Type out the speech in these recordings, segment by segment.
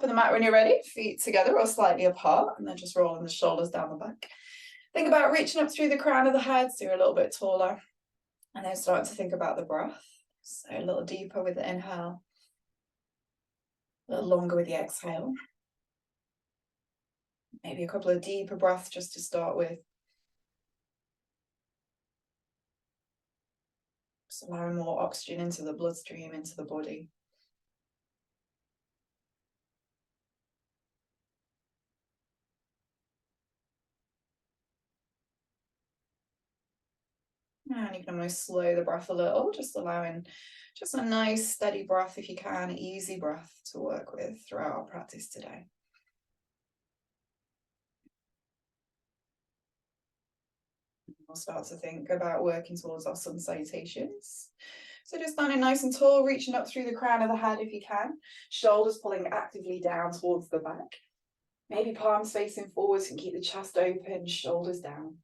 of the mat when you're ready, feet together or slightly apart, and then just rolling the shoulders down the back. Think about reaching up through the crown of the head so you're a little bit taller, and then starting to think about the breath. So a little deeper with the inhale, a little longer with the exhale. Maybe a couple of deeper breaths just to start with. Just allowing more oxygen into the bloodstream, into the body. And you can almost slow the breath a little, just allowing just a nice steady breath if you can, easy breath to work with throughout our practice today. We'll start to think about working towards our sun salutations. So just standing nice and tall, reaching up through the crown of the head if you can. Shoulders pulling actively down towards the back. Maybe palms facing forwards and keep the chest open, shoulders down.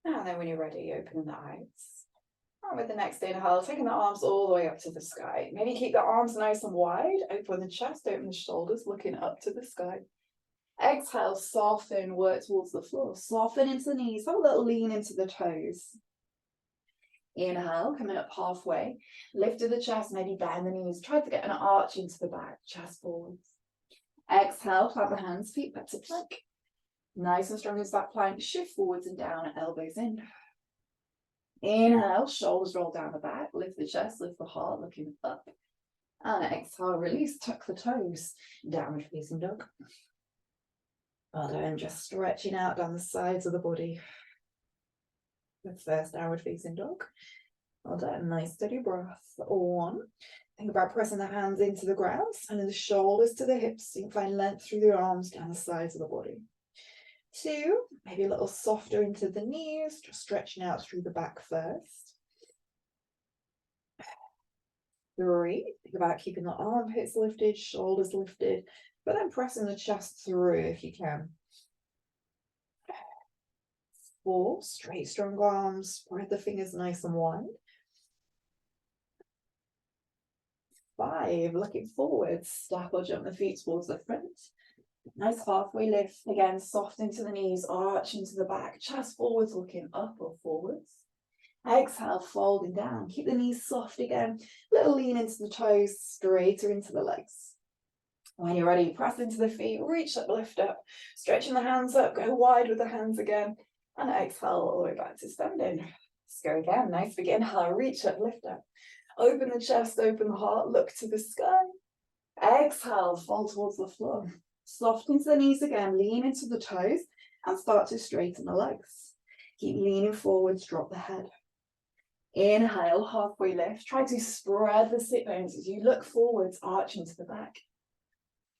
And then when you're ready, opening the eyes. And with the next inhale, taking the arms all the way up to the sky. Maybe keep the arms nice and wide, open the chest, open the shoulders, looking up to the sky. Exhale, soften, work towards the floor. Soften into the knees, have a little lean into the toes. Inhale, coming up halfway. Lift to the chest, maybe bend the knees. Try to get an arch into the back, chest forwards. Exhale, plant the hands, feet back to plank. Nice and strong as that plank. Shift forwards and down, elbows in. Inhale, shoulders roll down the back. Lift the chest, lift the heart, looking up. And exhale, release, tuck the toes. Downward facing dog. Well done, just stretching out down the sides of the body. The first downward facing dog. Well done, nice steady breath. 1. Think about pressing the hands into the ground, sending the shoulders to the hips so you can find length through the arms down the sides of the body. 2, maybe a little softer into the knees, just stretching out through the back first. 3, think about keeping the armpits lifted, shoulders lifted, but then pressing the chest through if you can. 4, straight, strong arms, spread the fingers nice and wide. 5, looking forward, step or jump the feet towards the front. Nice halfway lift, again, soft into the knees, arch into the back, chest forwards, looking up or forwards. Exhale, folding down, keep the knees soft again, little lean into the toes, straighter into the legs. When you're ready, press into the feet, reach up, lift up, stretching the hands up, go wide with the hands again, and exhale all the way back to standing. Let's go again, nice big inhale, reach up, lift up, open the chest, open the heart, look to the sky. Exhale, fall towards the floor. Soft into the knees again, lean into the toes, and start to straighten the legs. Keep leaning forwards, drop the head. Inhale, halfway lift. Try to spread the sit bones as you look forwards, arch into the back.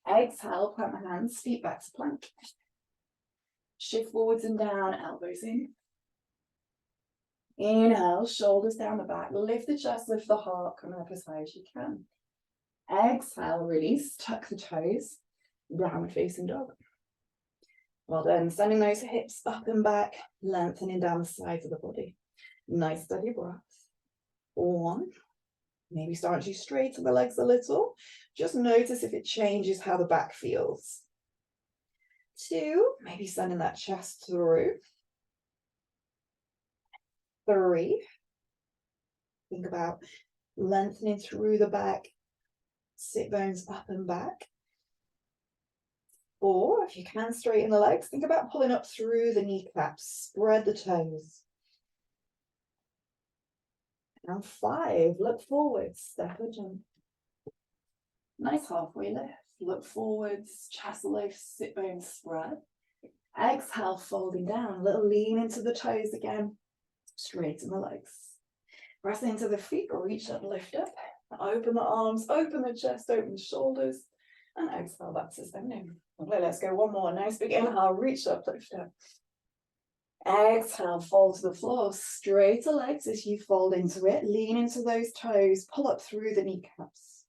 Exhale, plant the hands, feet back to plank. Shift forwards and down, elbows in. Inhale, shoulders down the back. Lift the chest, lift the heart, come up as high as you can. Exhale, release, tuck the toes. Downward facing dog. Well done, sending those hips up and back, lengthening down the sides of the body. Nice steady breath. 1, maybe start to straighten the legs a little. Just notice if it changes how the back feels. 2, maybe sending that chest through. 3, think about lengthening through the back, sit bones up and back. 4, if you can straighten the legs, think about pulling up through the kneecaps, spread the toes. And 5, look forwards, step or jump. Nice halfway lift, look forwards, chest lift, sit bones spread. Exhale, folding down, little lean into the toes again, straighten the legs. Press into the feet, reach up, lift up, open the arms, open the chest, open the shoulders, and exhale back to standing. Okay, let's go one more. Nice big inhale, reach up, lift up. Exhale, fold to the floor. Straighter legs as you fold into it. Lean into those toes, pull up through the kneecaps.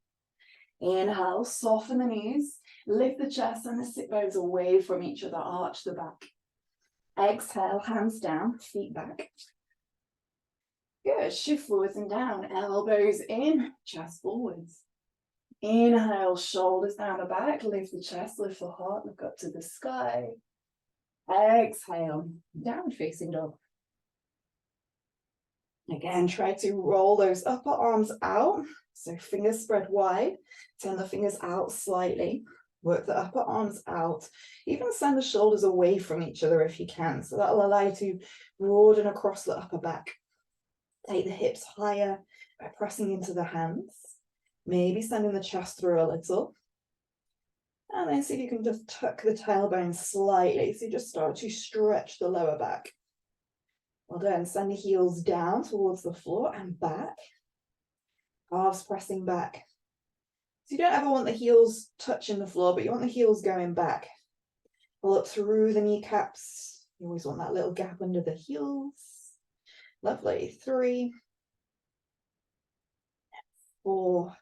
Inhale, soften the knees. Lift the chest and the sit bones away from each other. Arch the back. Exhale, hands down, feet back. Good. Shift forwards and down. Elbows in, chest forwards. Inhale, shoulders down the back, lift the chest, lift the heart, look up to the sky. Exhale, downward facing dog. Again, try to roll those upper arms out. So fingers spread wide, send the fingers out slightly. Work the upper arms out. Even send the shoulders away from each other if you can. So that'll allow you to broaden across the upper back. Take the hips higher by pressing into the hands. Maybe sending the chest through a little. And then see if you can just tuck the tailbone slightly. So you just start to stretch the lower back. Well done. Send the heels down towards the floor and back. Calves pressing back. So you don't ever want the heels touching the floor, but you want the heels going back. Pull up through the kneecaps. You always want that little gap under the heels. Lovely. 3, 4,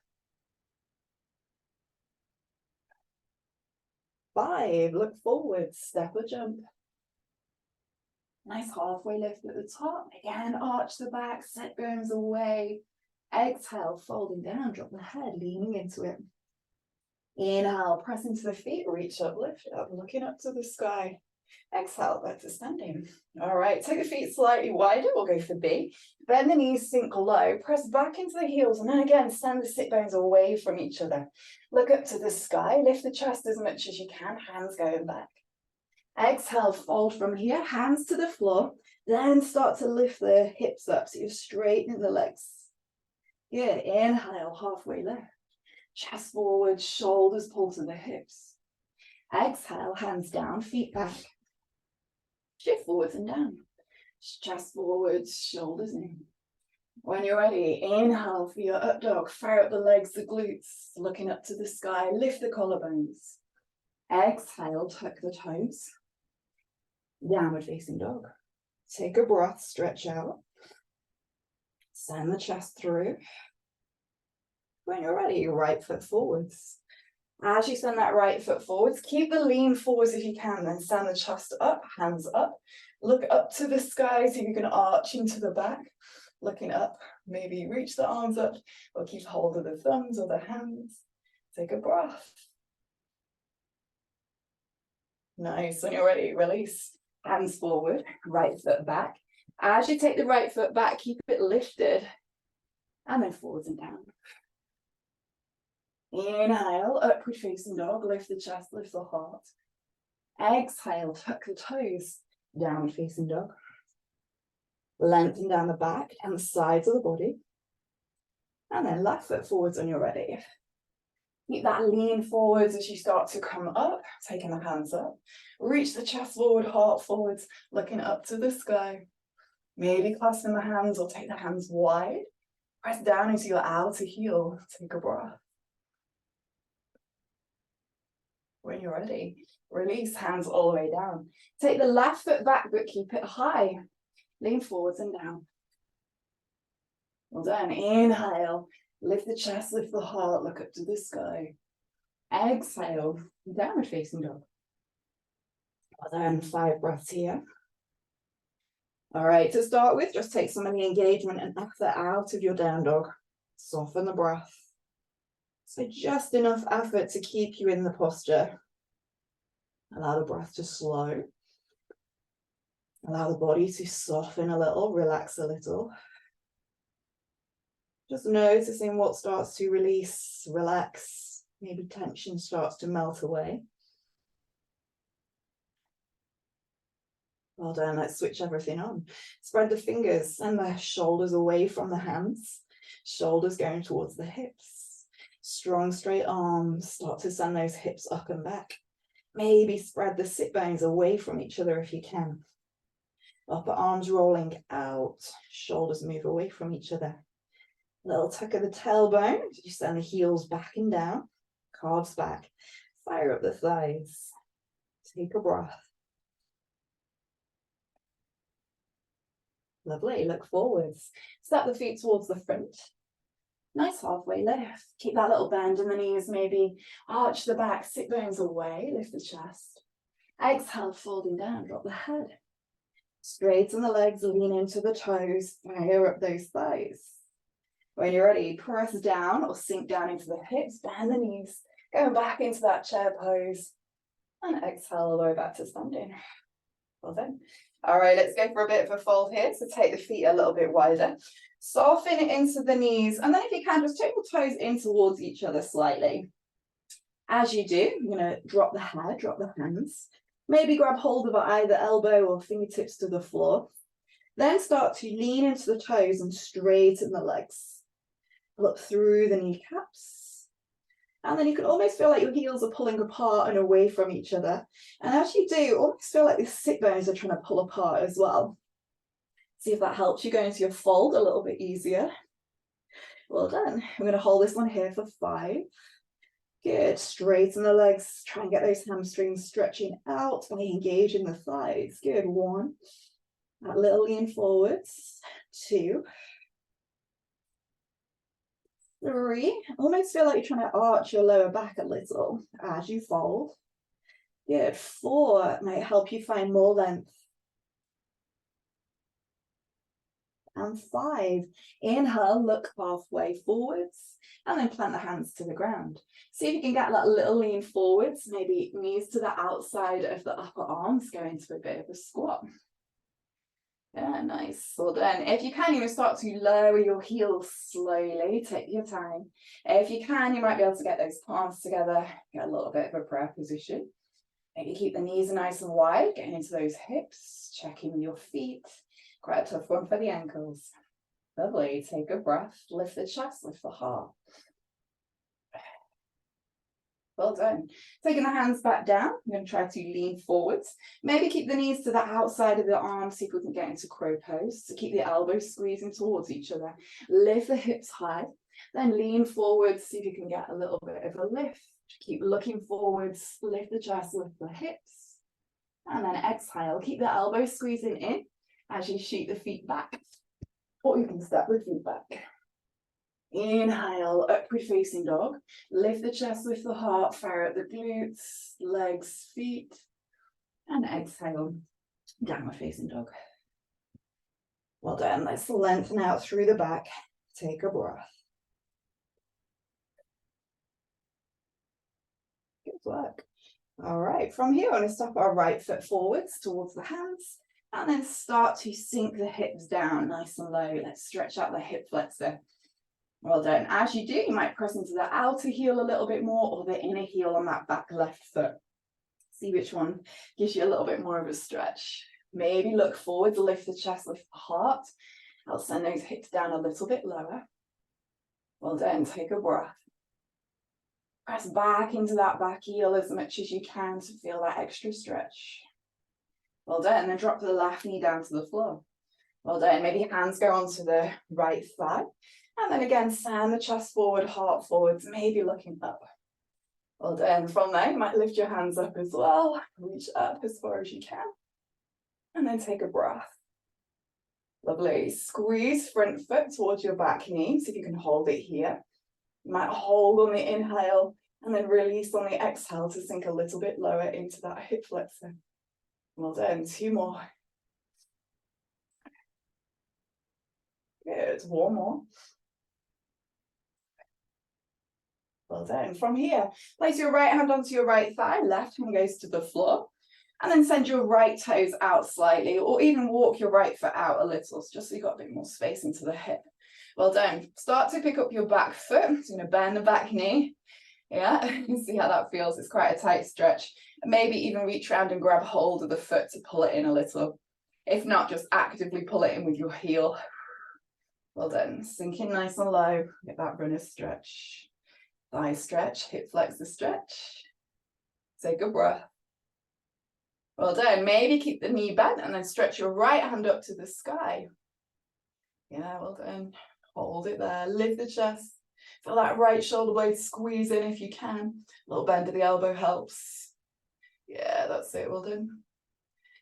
5. Look forward. Step or jump. Nice halfway lift at the top. Again, arch the back, sit bones away. Exhale, folding down, drop the head, leaning into it. Inhale, press into the feet, reach up, lift up, looking up to the sky. Exhale, back to standing. All right, take the feet slightly wider, we'll go for B. Bend the knees, sink low, press back into the heels, and then again, send the sit bones away from each other. Look up to the sky, lift the chest as much as you can, hands going back. Exhale, fold from here, hands to the floor, then start to lift the hips up, so you're straightening the legs. Good, inhale, halfway lift. Chest forward, shoulders pull to the hips. Exhale, hands down, feet back. Shift forwards and down. Chest forward, shoulders in. When you're ready, inhale for your up dog. Fire up the legs, the glutes, looking up to the sky. Lift the collarbones. Exhale, tuck the toes. Downward facing dog. Take a breath, stretch out. Send the chest through. When you're ready, right foot forwards. As you send that right foot forwards, keep the lean forwards if you can, then stand the chest up, hands up. Look up to the sky so you can arch into the back. Looking up, maybe reach the arms up or keep hold of the thumbs or the hands. Take a breath. Nice, when you're ready, release. Hands forward, right foot back. As you take the right foot back, keep it lifted. And then forwards and down. Inhale, upward facing dog, lift the chest, lift the heart. Exhale, tuck the toes, downward facing dog. Lengthen down the back and the sides of the body. And then left foot forwards when you're ready. Keep that lean forwards as you start to come up, taking the hands up. Reach the chest forward, heart forwards, looking up to the sky. Maybe clasping the hands or take the hands wide. Press down into your outer heel. Take a breath. When you're ready, release, hands all the way down. Take the left foot back, but keep it high. Lean forwards and down. Well done. Inhale, lift the chest, lift the heart, look up to the sky. Exhale, downward facing dog. Well done, 5 breaths here. All right, to start with, just take some of the engagement and effort out of your down dog. Soften the breath. So just enough effort to keep you in the posture. Allow the breath to slow. Allow the body to soften a little, relax a little. Just noticing what starts to release, relax. Maybe tension starts to melt away. Well done, let's switch everything on. Spread the fingers, send the shoulders away from the hands. Shoulders going towards the hips. Strong straight arms, start to send those hips up and back. Maybe spread the sit bones away from each other if you can. Upper arms rolling out, shoulders move away from each other. Little tuck of the tailbone, you send the heels back and down, calves back. Fire up the thighs. Take a breath. Lovely, look forwards. Step the feet towards the front. Nice halfway lift. Keep that little bend in the knees, maybe arch the back, sit bones away, lift the chest. Exhale, folding down, drop the head. Straighten the legs, lean into the toes, fire up those thighs. When you're ready, press down or sink down into the hips, bend the knees, going back into that chair pose, and exhale all the way back to standing. Well done. All right, let's go for a bit of a fold here. So take the feet a little bit wider, soften it into the knees, and then if you can, just take your toes in towards each other slightly. As you do, you're going to drop the head, drop the hands, maybe grab hold of either elbow or fingertips to the floor. Then start to lean into the toes and straighten the legs. Look through the kneecaps. And then you can almost feel like your heels are pulling apart and away from each other. And as you do, almost feel like the sit bones are trying to pull apart as well. See if that helps you go into your fold a little bit easier. Well done. We're going to hold this one here for 5. Good. Straighten the legs. Try and get those hamstrings stretching out by engaging the thighs. Good. 1. That little lean forwards. 2. 3. Almost feel like you're trying to arch your lower back a little as you fold. Good. 4 might help you find more length. And 5. Inhale, look halfway forwards, and then plant the hands to the ground. See if you can get that little lean forwards, maybe knees to the outside of the upper arms, go into a bit of a squat. Yeah, nice. Well done. If you can, you're going to start to lower your heels slowly. Take your time. If you can, you might be able to get those palms together, get a little bit of a prayer position. Maybe keep the knees nice and wide, getting into those hips, checking with your feet. Quite a tough one for the ankles. Lovely. Take a breath. Lift the chest, lift the heart. Well done. Taking the hands back down, I'm going to try to lean forwards. Maybe keep the knees to the outside of the arms, see if we can get into crow pose. So keep the elbows squeezing towards each other. Lift the hips high. Then lean forwards, see if you can get a little bit of a lift. Keep looking forwards, lift the chest, lift the hips. And then exhale. Keep the elbows squeezing in as you shoot the feet back. Or you can step the feet back. Inhale, upward facing dog. Lift the chest, lift the heart, fire up the glutes, legs, feet. And exhale, downward facing dog. Well done. Let's lengthen out through the back. Take a breath. Good work. All right, from here, I'm going to step our right foot forwards towards the hands. And then start to sink the hips down nice and low. Let's stretch out the hip flexor. Well done. As you do, you might press into the outer heel a little bit more or the inner heel on that back left foot. See which one gives you a little bit more of a stretch. Maybe look forward, lift the chest, lift the heart. I'll send those hips down a little bit lower. Well done. Take a breath. Press back into that back heel as much as you can to feel that extra stretch. Well done. And then drop the left knee down to the floor. Well done. Maybe hands go onto the right thigh. And then again, send the chest forward, heart forwards, maybe looking up. Well done. From there, you might lift your hands up as well. Reach up as far as you can. And then take a breath. Lovely. Squeeze front foot towards your back knee. See if you can hold it here. You might hold on the inhale and then release on the exhale to sink a little bit lower into that hip flexor. Well done. 2 more. Good. 1 more. Well done. From here, place your right hand onto your right thigh, left hand goes to the floor, and then send your right toes out slightly, or even walk your right foot out a little, just so you've got a bit more space into the hip. Well done. Start to pick up your back foot. So you're going to bend the back knee. Yeah, see how that feels. It's quite a tight stretch. Maybe even reach around and grab hold of the foot to pull it in a little. If not, just actively pull it in with your heel. Well done. Sink in nice and low. Get that runner stretch. Thigh stretch, hip flexor stretch. Take a breath. Well done. Maybe keep the knee bent and then stretch your right hand up to the sky. Yeah, well done. Hold it there. Lift the chest. Feel that right shoulder blade squeeze in if you can. A little bend of the elbow helps. Yeah, that's it. Well done.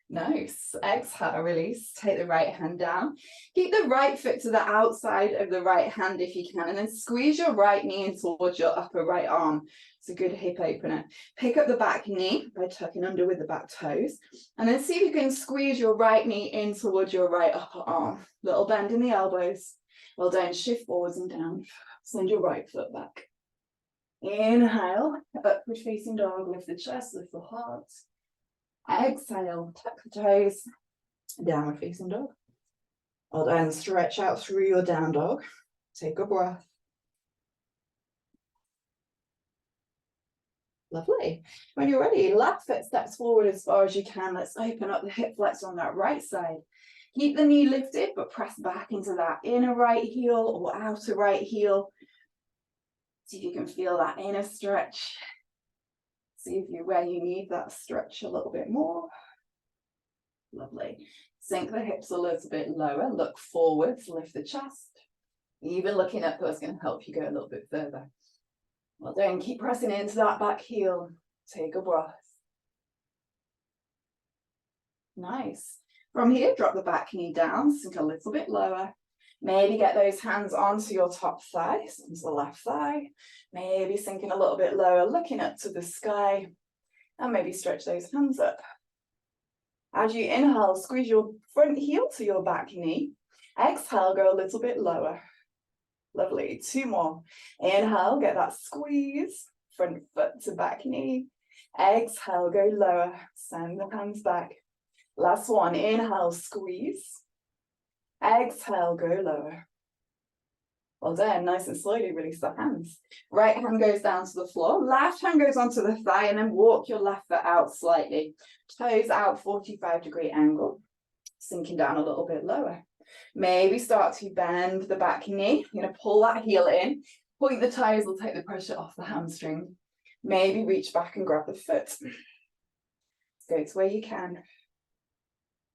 Nice. Exhale, release. Take the right hand down. Keep the right foot to the outside of the right hand if you can, and then squeeze your right knee in towards your upper right arm. It's a good hip opener. Pick up the back knee by tucking under with the back toes, and then see if you can squeeze your right knee in towards your right upper arm. Little bend in the elbows. Well done, shift forwards and down. Send your right foot back. Inhale, upward facing dog, lift the chest, lift the heart. Exhale, tuck the toes, downward facing dog. Well done, stretch out through your down dog. Take a breath. Lovely. When you're ready, left foot steps forward as far as you can. Let's open up the hip flexor on that right side. Keep the knee lifted, but press back into that inner right heel or outer right heel. See if you can feel that inner stretch. See if you're where you need that stretch a little bit more. Lovely. Sink the hips a little bit lower. Look forwards, lift the chest. Even looking up is going to help you go a little bit further. Well done. Keep pressing into that back heel. Take a breath. Nice. From here, drop the back knee down, sink a little bit lower. Maybe get those hands onto your top thigh, onto the left thigh. Maybe sinking a little bit lower, looking up to the sky. And maybe stretch those hands up. As you inhale, squeeze your front heel to your back knee. Exhale, go a little bit lower. Lovely. 2 more. Inhale, get that squeeze. Front foot to back knee. Exhale, go lower. Send the hands back. Last one. Inhale, squeeze. Exhale, go lower. Well done. Nice and slowly release the hands. Right hand goes down to the floor. Left hand goes onto the thigh, and then walk your left foot out slightly. Toes out, 45-degree angle. Sinking down a little bit lower. Maybe start to bend the back knee. You're going to pull that heel in. Point the toes will take the pressure off the hamstring. Maybe reach back and grab the foot. Go to where you can.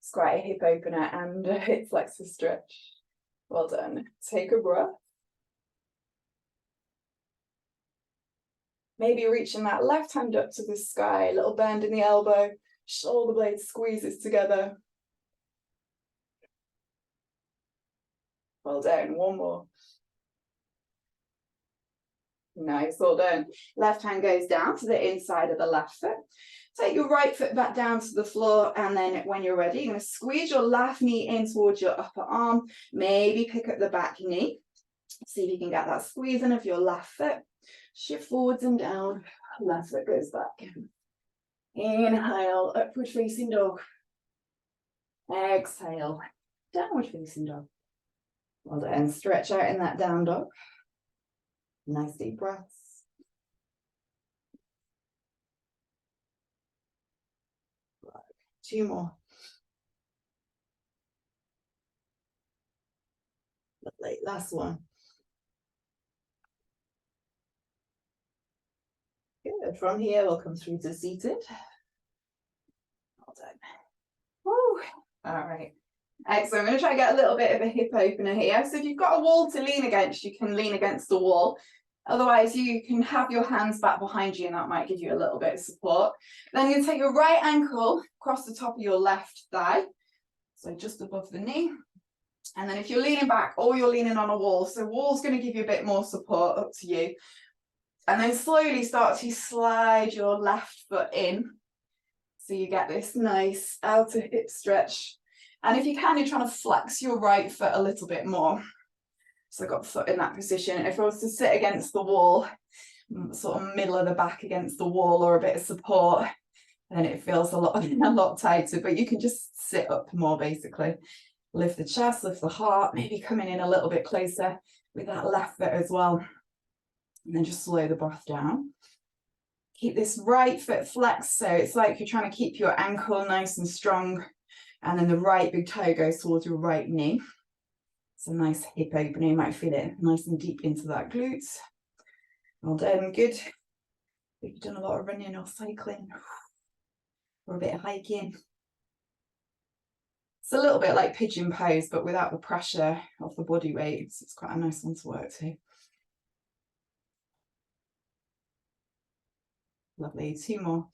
It's quite a hip opener and a hip flexor stretch. Well done. Take a breath. Maybe reaching that left hand up to the sky. A little bend in the elbow. Shoulder blade squeezes together. Well done. One more. Nice, well done. Left hand goes down to the inside of the left foot. Take your right foot back down to the floor, and then when you're ready, you're going to squeeze your left knee in towards your upper arm. Maybe pick up the back knee. See if you can get that squeeze in of your left foot. Shift forwards and down. Left foot goes back. Inhale, upward facing dog. Exhale, downward facing dog. Well done. Stretch out in that down dog. Nice deep breaths. Right. 2 more. Lovely. Last one. Good. From here, we'll come through to seated. Well done. Woo. All right. Excellent. I'm going to try and get a little bit of a hip opener here. So if you've got a wall to lean against, you can lean against the wall. Otherwise, you can have your hands back behind you, and that might give you a little bit of support. Then you take your right ankle across the top of your left thigh, so just above the knee. And then if you're leaning back or you're leaning on a wall, so wall's going to give you a bit more support, up to you. And then slowly start to slide your left foot in. So you get this nice outer hip stretch. And if you can, you're trying to flex your right foot a little bit more. So I've got the foot in that position. If I was to sit against the wall, sort of middle of the back against the wall or a bit of support, then it feels a lot tighter. But you can just sit up more, basically. Lift the chest, lift the heart, maybe coming in a little bit closer with that left foot as well. And then just slow the breath down. Keep this right foot flexed, so it's like you're trying to keep your ankle nice and strong. And then the right big toe goes towards your right knee. It's a nice hip opener. You might feel it nice and deep into that glutes. Well done, good. If you've done a lot of running or cycling or a bit of hiking. It's a little bit like pigeon pose, but without the pressure of the body weight. So it's quite a nice one to work to. Lovely, 2 more.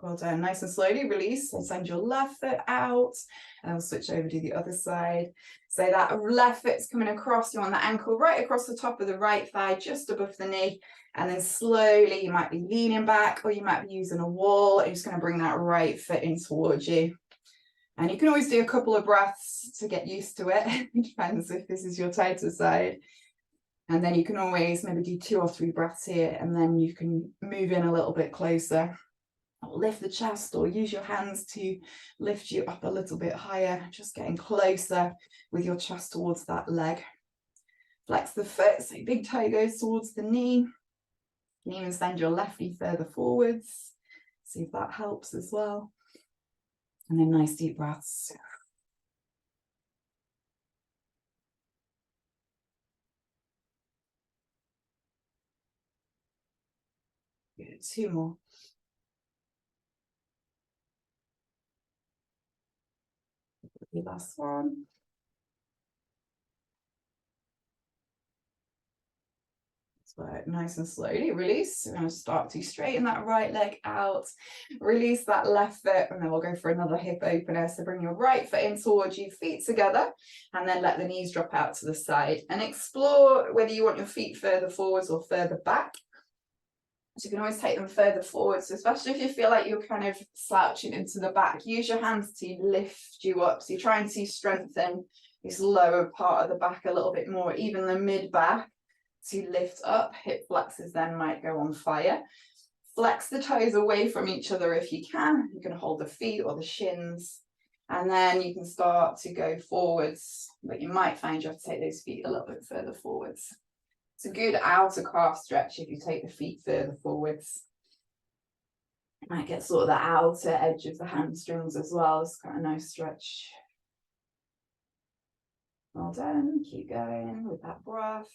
Well done. Nice and slowly release and send your left foot out, and we'll switch over to the other side. So that left foot's coming across, you want the ankle right across the top of the right thigh, just above the knee. And then slowly you might be leaning back, or you might be using a wall. You're just going to bring that right foot in towards you. And you can always do a couple of breaths to get used to it. It depends if this is your tighter side. And then you can always maybe do 2 or 3 breaths here, and then you can move in a little bit closer. Or lift the chest, or use your hands to lift you up a little bit higher, just getting closer with your chest towards that leg. Flex the foot, so big toe goes towards the knee. You can even send your left knee further forwards. See if that helps as well. And then nice deep breaths. Good, 2 more. The last one. So nice and slowly release. We're going to start to straighten that right leg out, release that left foot, and then we'll go for another hip opener. So bring your right foot in towards you, feet together, and then let the knees drop out to the side, and explore whether you want your feet further forwards or further back. So you can always take them further forwards, so especially if you feel like you're kind of slouching into the back, use your hands to lift you up. So you're trying to strengthen this lower part of the back a little bit more, even the mid back, to lift up. Hip flexors then might go on fire. Flex the toes away from each other if you can. You can hold the feet or the shins, and then you can start to go forwards, but you might find you have to take those feet a little bit further forwards. It's a good outer calf stretch if you take the feet further forwards. You might get sort of the outer edge of the hamstrings as well. It's quite a nice stretch. Well done. Keep going with that breath.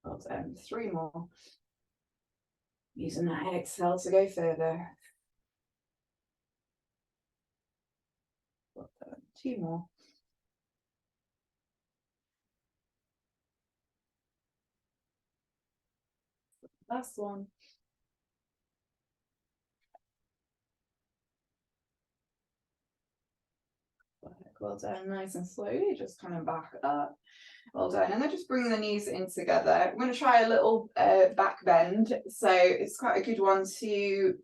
Well done. 3 more. Using that exhale to go further. Well done. 2 more. Last one. Well done. Nice and slowly, just coming back up. Well done. And then just bring the knees in together. I'm going to try a little back bend. So it's quite a good one to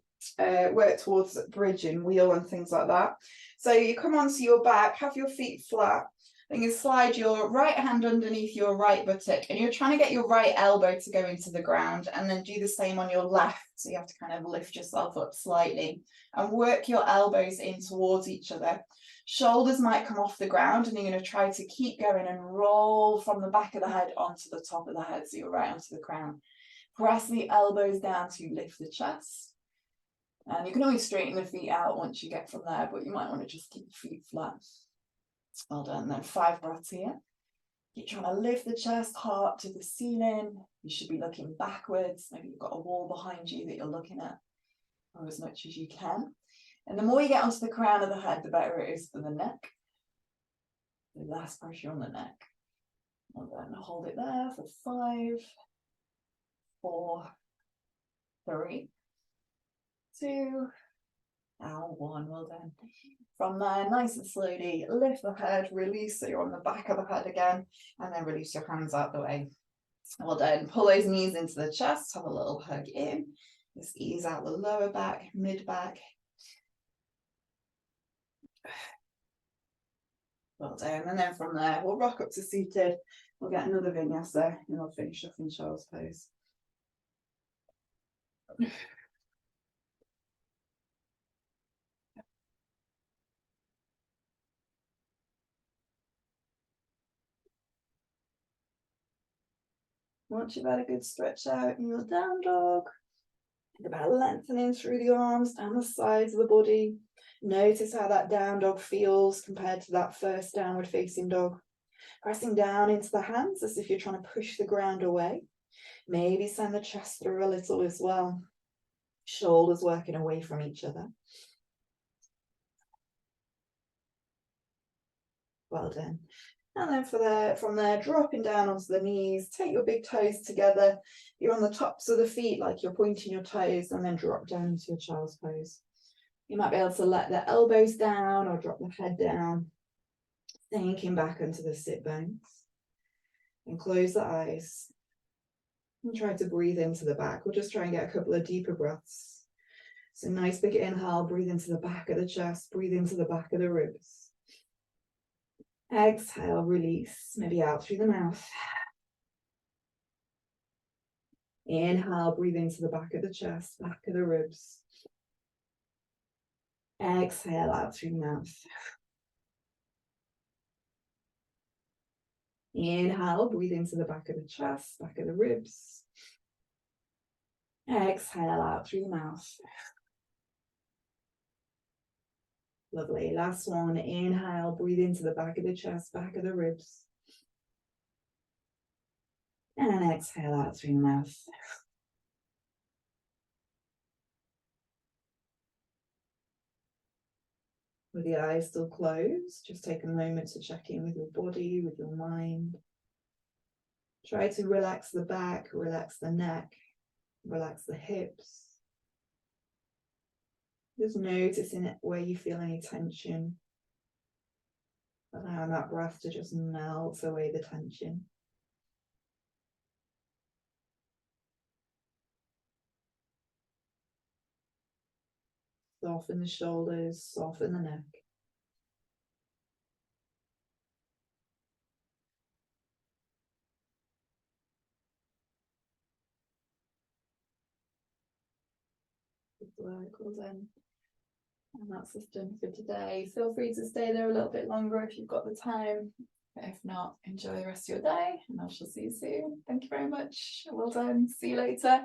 work towards bridge and wheel and things like that. So you come onto your back, have your feet flat. Then you slide your right hand underneath your right buttock, and you're trying to get your right elbow to go into the ground, and then do the same on your left. So you have to kind of lift yourself up slightly and work your elbows in towards each other. Shoulders might come off the ground, and you're going to try to keep going and roll from the back of the head onto the top of the head, so you're right onto the crown. Press the elbows down to lift the chest. And you can always straighten the feet out once you get from there, but you might want to just keep the feet flat. Well done. Then 5 breaths here. Keep trying to lift the chest, heart to the ceiling. You should be looking backwards. Maybe you've got a wall behind you that you're looking at, or as much as you can. And the more you get onto the crown of the head, the better it is for the neck. The less pressure on the neck. And then hold it there for 5, 4, 3, 2, and 1. Well done. From there, nice and slowly, lift the head, release, so you're on the back of the head again, and then release your hands out the way. Well done. Pull those knees into the chest, have a little hug in. Just ease out the lower back, mid back. Well done. And then from there, we'll rock up to seated. We'll get another vinyasa, and we'll finish off in child's pose. Once you've had a good stretch out in your down dog, think about lengthening through the arms down the sides of the body. Notice how that down dog feels compared to that first downward facing dog. Pressing down into the hands as if you're trying to push the ground away. Maybe send the chest through a little as well. Shoulders working away from each other. Well done. And then from there, dropping down onto the knees, take your big toes together. You're on the tops of the feet like you're pointing your toes, and then drop down into your child's pose. You might be able to let the elbows down or drop the head down, sinking back into the sit bones. And close the eyes. And try to breathe into the back. We'll just try and get a couple of deeper breaths. So nice big inhale, breathe into the back of the chest, breathe into the back of the ribs. Exhale, release, maybe out through the mouth. Inhale, breathe into the back of the chest, back of the ribs. Exhale out through the mouth. Inhale, breathe into the back of the chest, back of the ribs. Exhale out through the mouth. Lovely. Last one. Inhale, breathe into the back of the chest, back of the ribs. And exhale out through the mouth. With the eyes still closed, just take a moment to check in with your body, with your mind. Try to relax the back, relax the neck, relax the hips. Just noticing it where you feel any tension. Allow that breath to just melt away the tension. Soften the shoulders, soften the neck. Good work, well done. And that's us done for today. Feel free to stay there a little bit longer if you've got the time. If not, enjoy the rest of your day, and I shall see you soon. Thank you very much. Well done. See you later.